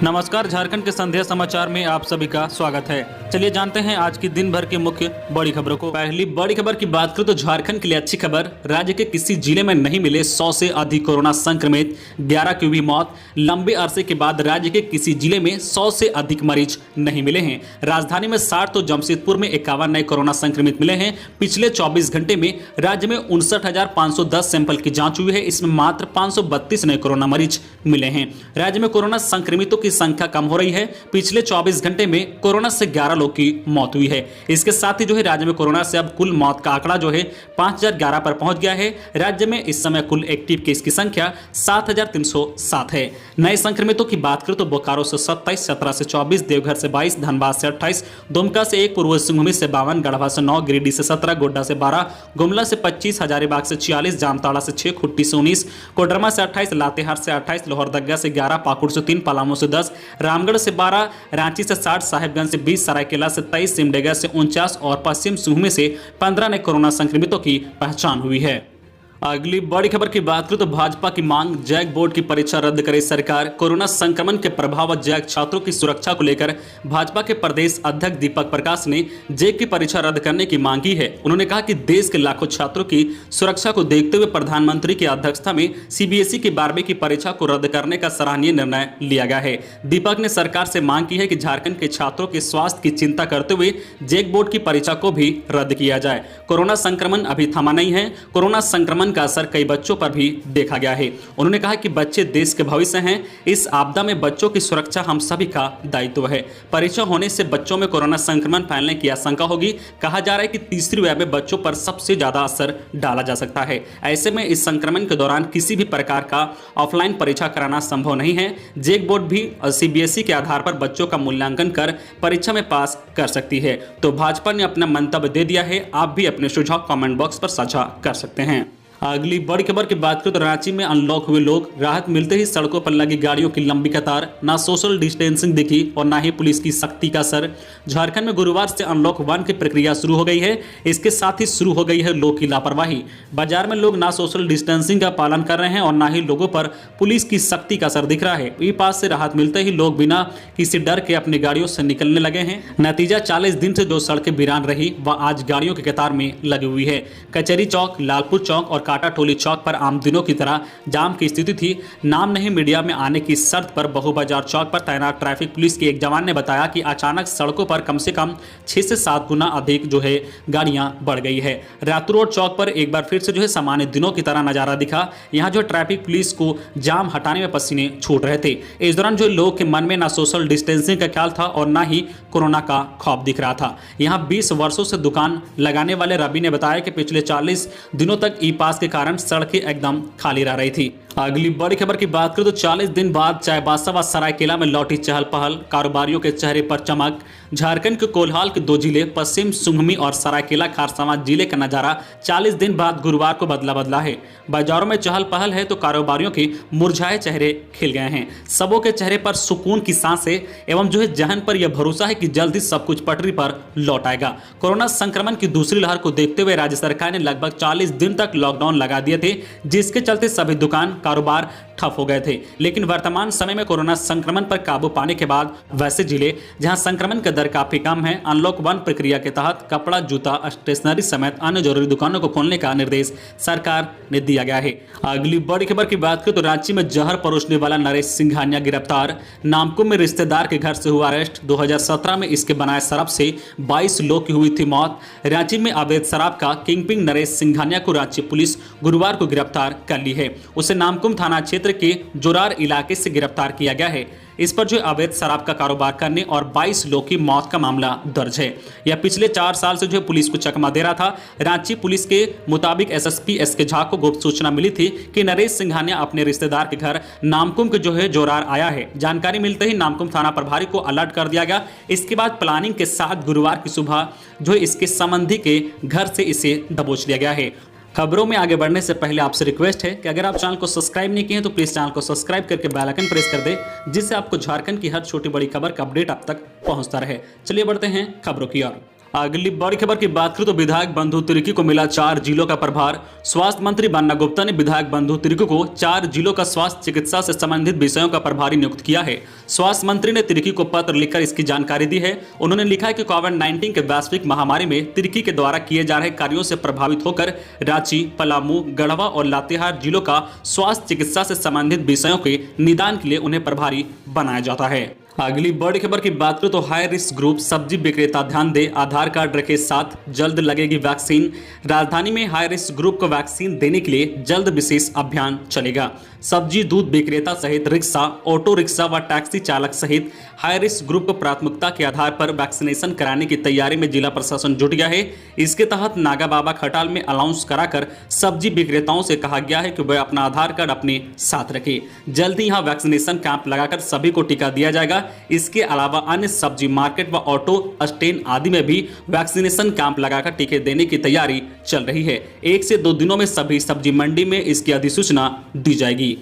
नमस्कार, झारखंड के संध्या समाचार में आप सभी का स्वागत है। चलिए जानते हैं आज की दिन भर की मुख्य बड़ी खबरों को। पहली बड़ी खबर की बात करें तो झारखंड के लिए अच्छी खबर, राज्य के किसी जिले में नहीं मिले 100 से अधिक कोरोना संक्रमित, 11 की हुई मौत। लंबे अरसे के बाद राज्य के किसी जिले में 100 से अधिक मरीज नहीं मिले हैं। राजधानी में 60 तो जमशेदपुर में 51 नए कोरोना संक्रमित मिले हैं। पिछले 24 घंटे में राज्य में 59,510 सैंपल की जांच हुई है। इसमें मात्र 532 नए कोरोना मरीज मिले हैं। राज्य में कोरोना संक्रमितों की संख्या कम हो रही है। पिछले 24 घंटे में कोरोना से 11 लोग की मौत हुई है। इसके साथ ही राज्य में कोरोना से अब कुल मौत का आंकड़ा 5011 पर पहुंच गया है। राज्य में इस समय कुल एक्टिव केस की संख्या 7307 है। नए संक्रमितों की बात करें तो बोकारो से 27, चतरा से 24, देवघर से 22, धनबाद से 28, दुमका से 1, पूर्वी सिंहभूम से 52, गढ़वा से 9, गिरिडीह से 17, गोड्डा से 12, गुमला से 25, हजारीबाग से 46, जामताड़ा से 6, खुट्टी से 19, कोडरमा से 28, लातेहार से 28, लोहरदगा से 11, पाकुड़ से 3, पलामू से 10, रामगढ़ से 12, रांची से 60, साहिबगंज से 20, सरायकेला से 23, सिमडेगा से 49 और पश्चिम सिंहभूम से 15 नए कोरोना संक्रमितों की पहचान हुई है। अगली बड़ी खबर की बात करें तो भाजपा की मांग, जैक बोर्ड की परीक्षा रद्द करे सरकार। कोरोना संक्रमण के प्रभाव व जैक छात्रों की सुरक्षा को लेकर भाजपा के प्रदेश अध्यक्ष दीपक प्रकाश ने जैक की परीक्षा रद्द करने की मांग की है। उन्होंने कहा कि देश के लाखों छात्रों की सुरक्षा को देखते हुए प्रधानमंत्री की अध्यक्षता में सीबीएसई की 12वीं की परीक्षा को रद्द करने का सराहनीय निर्णय लिया गया है। दीपक ने सरकार से मांग की है कि झारखंड के छात्रों के स्वास्थ्य की चिंता करते हुए जैक बोर्ड की परीक्षा को भी रद्द किया जाए। कोरोना संक्रमण अभी थमा नहीं है। कोरोना संक्रमण का असर कई बच्चों पर भी देखा गया है। उन्होंने कहा कि बच्चे देश के भविष्य हैं। इस आपदा में बच्चों की सुरक्षा हम सभी का दायित्व है। परीक्षा होने से बच्चों में कोरोना संक्रमण फैलने की आशंका होगी। कहा जा रहा है कि तीसरी वेव में बच्चों पर सबसे ज्यादा असर डाला जा सकता है। ऐसे में इस संक्रमण के दौरान किसी भी प्रकार का ऑफलाइन परीक्षा कराना संभव नहीं है। जैक बोर्ड भी सीबीएसई के आधार पर बच्चों का मूल्यांकन कर परीक्षा में पास कर सकती है। तो भाजपा ने अपना मंतव्य दे दिया है। आप भी अपने सुझाव कमेंट बॉक्स पर साझा कर सकते हैं। अगली बड़ी खबर की बात करें तो रांची में अनलॉक हुए लोग, राहत मिलते ही सड़कों पर लगी गाड़ियों की लंबी कतार, ना सोशल डिस्टेंसिंग दिखी और ना ही पुलिस की सख्ती का असर। झारखंड में गुरुवार से अनलॉक 1 की प्रक्रिया शुरू हो गई है। इसके साथ ही शुरू हो गई है लोगों की लापरवाही। बाजार में लोग ना सोशल डिस्टेंसिंग का पालन कर रहे हैं और ना ही लोगों पर पुलिस की सख्ती का असर दिख रहा है। ई पास से राहत मिलते ही लोग बिना किसी डर के अपनी गाड़ियों से निकलने लगे हैं। नतीजा 40 दिन से जो सड़कें वीरान रही वह आज गाड़ियों की कतार में लगी हुई है। कचहरी चौक, लालपुर चौक और काटा टोली चौक पर आम दिनों की तरह जाम की स्थिति थी। नाम नहीं मीडिया में आने की शर्त पर बहु बाजार चौक पर तैनात ट्रैफिक पुलिस के एक जवान ने बताया कि अचानक सड़कों पर कम से कम 6 से 7 गुना अधिक गाड़ियां बढ़ गई है। रातू रोड चौक पर एक बार फिर से सामान्य दिनों की तरह नजारा दिखा। यहाँ ट्रैफिक पुलिस को जाम हटाने में पसीने छूट रहे थे। इस दौरान लोगों के मन में ना सोशल डिस्टेंसिंग का ख्याल था और ना ही कोरोना का खौफ दिख रहा था। यहाँ 20 वर्षों से दुकान लगाने वाले रवि ने बताया कि पिछले 40 दिनों तक ई पास के कारण सड़कें एकदम खाली रह रही थी। अगली बड़ी खबर की बात करें तो 40 दिन बाद चाईबासा व सरायकेला में लौटी चहल पहल, कारोबारियों के चेहरे पर चमक। झारखंड के कोल्हाल के 2 जिले पश्चिम सिंहभूम और सरायकेला खारसावां जिले का नजारा 40 दिन बाद गुरुवार को बदला है। बाजारों में चहल पहल है तो कारोबारियों के मुरझाए चेहरे खिल गए हैं। सबों के चेहरे पर सुकून की सांसें एवं जहन पर यह भरोसा है कि जल्द ही सब कुछ पटरी पर लौट आएगा। कोरोना संक्रमण की दूसरी लहर को देखते हुए राज्य सरकार ने लगभग 40 दिन तक लॉकडाउन लगा दिए थे, जिसके चलते सभी दुकान कारोबार ठप हो गए थे। लेकिन वर्तमान समय में कोरोना संक्रमण पर काबू पाने के बाद वैसे जिले जहां संक्रमण का दर काफी कम है, अनलॉक 1 प्रक्रिया के तहत कपड़ा, जूता, स्टेशनरी समेत अन्य जरूरी दुकानों को खोलने का निर्देश सरकार ने दिया गया है। अगली बड़ी खबर की बात करें तो रांची में जहर परोसने वाला नरेश सिंघानिया गिरफ्तार। नामकुम में रिश्तेदार के घर से हुआ अरेस्ट। 2017 में इसके बनाए शराब से 22 लोग की हुई थी मौत। रांची में अवैध शराब का किंगपिन नरेश सिंघानिया को रांची पुलिस गुरुवार को गिरफ्तार कर ली है। उसे नामकुम थाना क्षेत्र के जोरार इलाके से गिरफ्तार किया गया है। इस पर अवैध शराब का कारोबार करने और 22 लोगों की मौत का मामला दर्ज है। यह पिछले 4 साल से पुलिस को चकमा दे रहा था। रांची पुलिस के मुताबिक एसएसपी एसके झा को गुप्त सूचना मिली थी कि नरेश सिंघानिया अपने रिश्तेदार के घर नामकुम के जोरार आया है। जानकारी मिलते ही नामकुम थाना प्रभारी को अलर्ट कर दिया गया। इसके बाद प्लानिंग के साथ गुरुवार की सुबह इसके संबंधी के घर से इसे दबोच लिया गया है। खबरों में आगे बढ़ने से पहले आपसे रिक्वेस्ट है कि अगर आप चैनल को सब्सक्राइब नहीं किए हैं तो प्लीज चैनल को सब्सक्राइब करके बेल आइकन प्रेस कर दे, जिससे आपको झारखंड की हर छोटी बड़ी खबर का अपडेट आप तक पहुंचता रहे। चलिए बढ़ते हैं खबरों की ओर। अगली बड़ी खबर की बात करें तो विधायक बंधु तिर्की को मिला 4 जिलों का प्रभार। स्वास्थ्य मंत्री बन्ना गुप्ता ने विधायक बंधु तिर्की को 4 जिलों का स्वास्थ्य चिकित्सा से संबंधित विषयों का प्रभारी नियुक्त किया है। स्वास्थ्य मंत्री ने तिर्की को पत्र लिखकर इसकी जानकारी दी है। उन्होंने लिखा है कि कोविड-19 के वैश्विक महामारी में तिर्की के द्वारा किए जा रहे कार्यों से प्रभावित होकर रांची, पलामू, गढ़वा और लातेहार जिलों का स्वास्थ्य चिकित्सा से संबंधित विषयों के निदान के लिए उन्हें प्रभारी बनाया जाता है। अगली बड़ी खबर की बात करें तो हाई रिस्क ग्रुप सब्जी विक्रेता ध्यान दे, आधार कार्ड रखे साथ, जल्द लगेगी वैक्सीन। राजधानी में हाई रिस्क ग्रुप को वैक्सीन देने के लिए जल्द विशेष अभियान चलेगा। सब्जी दूध विक्रेता सहित रिक्शा, ऑटो रिक्शा व टैक्सी चालक सहित हाई रिस्क ग्रुप को प्राथमिकता के आधार पर वैक्सीनेशन कराने की तैयारी में जिला प्रशासन जुट गया है। इसके तहत नागा बाबा खटाल में अनाउंस कराकर सब्जी विक्रेताओं से कहा गया है कि वे अपना आधार कार्ड अपने साथ रखें। जल्द ही यहाँ वैक्सीनेशन कैंप लगाकर सभी को टीका दिया जाएगा। इसके अलावा अन्य सब्जी मार्केट व ऑटो स्टैंड आदि में भी वैक्सीनेशन कैंप लगाकर टीके देने की तैयारी चल रही है। 1 से 2 दिनों में सभी सब्जी मंडी में इसकी अधिसूचना दी जाएगी।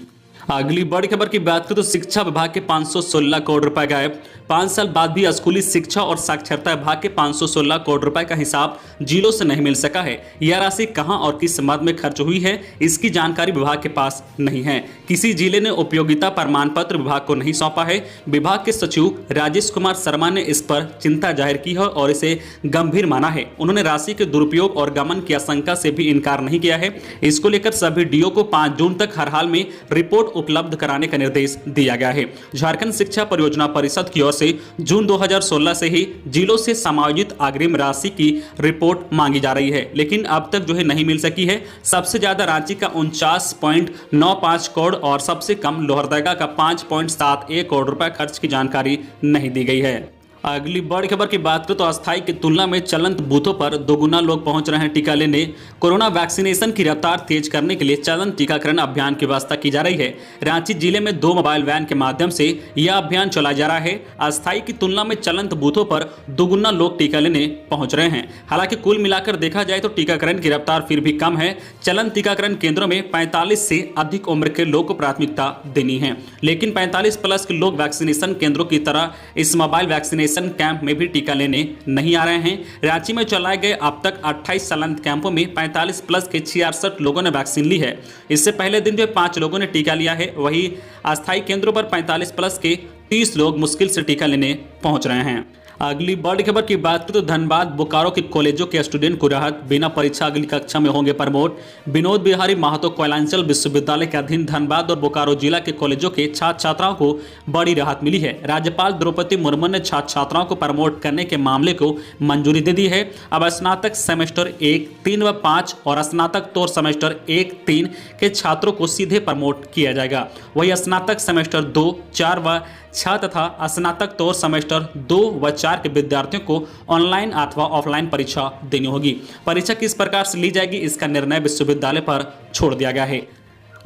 अगली बड़ी खबर की बात करें तो शिक्षा विभाग के 516 करोड़ रुपए गायब। 5 साल बाद भी स्कूली शिक्षा और साक्षरता विभाग के 516 करोड़ रुपए का हिसाब जिलों से नहीं मिल सका है। यह राशि कहां और किस मद में खर्च हुई है, इसकी जानकारी विभाग के पास नहीं है। किसी जिले ने उपयोगिता प्रमाण पत्र विभाग को नहीं सौंपा है। विभाग के सचिव राजेश कुमार शर्मा ने इस पर चिंता जाहिर की है और इसे गंभीर माना है। उन्होंने राशि के दुरुपयोग और गमन की आशंका से भी इनकार नहीं किया है। इसको लेकर सभी डीओ को 5 जून तक हर हाल में रिपोर्ट उपलब्ध कराने का निर्देश दिया गया है। झारखंड शिक्षा परियोजना परिषद की ओर से जून 2016 से ही जिलों से समायोजित अग्रिम राशि की रिपोर्ट मांगी जा रही है, लेकिन अब तक नहीं मिल सकी है। सबसे ज्यादा रांची का 49.95 करोड़ और सबसे कम लोहरदगा का 5.71 करोड़ रुपए खर्च की जानकारी नहीं दी गई है। अगली बड़ी खबर की बात करें तो अस्थायी की तुलना में चलंत बूथों पर दोगुना लोग पहुंच रहे हैं टीका लेने। कोरोना वैक्सीनेशन की रफ्तार तेज करने के लिए चलंत टीकाकरण अभियान की व्यवस्था की जा रही है। रांची जिले में 2 मोबाइल वैन के माध्यम से यह अभियान चलाया जा रहा है। अस्थायी की तुलना में चलंत बूथों पर दोगुना लोग टीका लेने पहुंच रहे हैं। हालांकि कुल मिलाकर देखा जाए तो टीकाकरण की रफ्तार फिर भी कम है। चलंत टीकाकरण केंद्रों में 45 से अधिक उम्र के लोग को प्राथमिकता देनी है, लेकिन 45 प्लस के लोग वैक्सीनेशन केंद्रों की तरह इस मोबाइल वैक्सीनेशन कैंप में भी टीका लेने नहीं आ रहे हैं। रांची में चलाए गए अब तक 28 चलंत कैंपों में 45 प्लस के 66 लोगों ने वैक्सीन ली है। इससे पहले दिन 5 लोगों ने टीका लिया है। वहीं अस्थायी केंद्रों पर 45 प्लस के 30 लोग मुश्किल से टीका लेने पहुंच रहे हैं। अगली बड़ी खबर की बात करें तो धनबाद बोकारो के कॉलेजों के स्टूडेंट को राहत, बिना परीक्षा अगली कक्षा में होंगे प्रमोट। विनोद बिहारी महतो कोयलांचल विश्वविद्यालय के अधीन धनबाद और बोकारो जिला के कॉलेजों के छात्र छात्राओं को बड़ी राहत मिली है। राज्यपाल द्रौपदी मुर्मू ने छात्र छात्राओं को प्रमोट करने के मामले को मंजूरी दे दी है। अब स्नातक सेमेस्टर 1, 3 व 5 और स्नातकोत्तर सेमेस्टर 1, 3 के छात्रों को सीधे प्रमोट किया जाएगा। वही स्नातक सेमेस्टर 2, 4 व 6 तथा स्नातकोत्तर सेमेस्टर 2 व 4 के विद्यार्थियों को ऑनलाइन अथवा ऑफलाइन परीक्षा देनी होगी। परीक्षा किस प्रकार से ली जाएगी, इसका निर्णय विश्वविद्यालय पर छोड़ दिया गया है।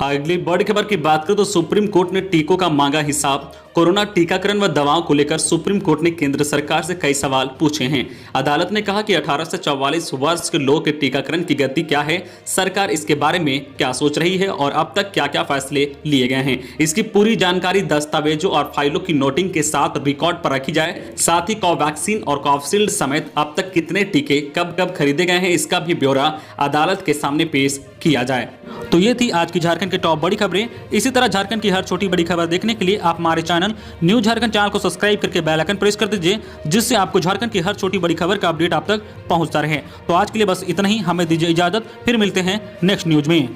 अगली बड़ी खबर की बात करें तो सुप्रीम कोर्ट ने टीकों का मांगा हिसाब। कोरोना टीकाकरण व दवाओं को लेकर सुप्रीम कोर्ट ने केंद्र सरकार से कई सवाल पूछे हैं। अदालत ने कहा कि 18 से 44 वर्ष के लोगों के टीकाकरण की गति क्या है, सरकार इसके बारे में क्या सोच रही है और अब तक क्या क्या फैसले लिए गए हैं। इसकी पूरी जानकारी दस्तावेजों और फाइलों की नोटिंग के साथ रिकॉर्ड पर रखी जाए। साथ ही कोवैक्सीन और कोविशील्ड समेत अब तक कितने टीके कब कब खरीदे गए हैं, इसका भी ब्यौरा अदालत के सामने पेश किया जाए। तो ये थी आज की झारखंड की टॉप बड़ी खबरें। इसी तरह झारखंड की हर छोटी बड़ी खबर देखने के लिए आप हमारे चैनल न्यूज झारखंड चैनल को सब्सक्राइब करके बेल आइकन प्रेस कर दीजिए, जिससे आपको झारखंड की हर छोटी बड़ी खबर का अपडेट आप तक पहुंचता रहे। तो आज के लिए बस इतना ही, हमें दीजिए इजाजत, फिर मिलते हैं नेक्स्ट न्यूज में।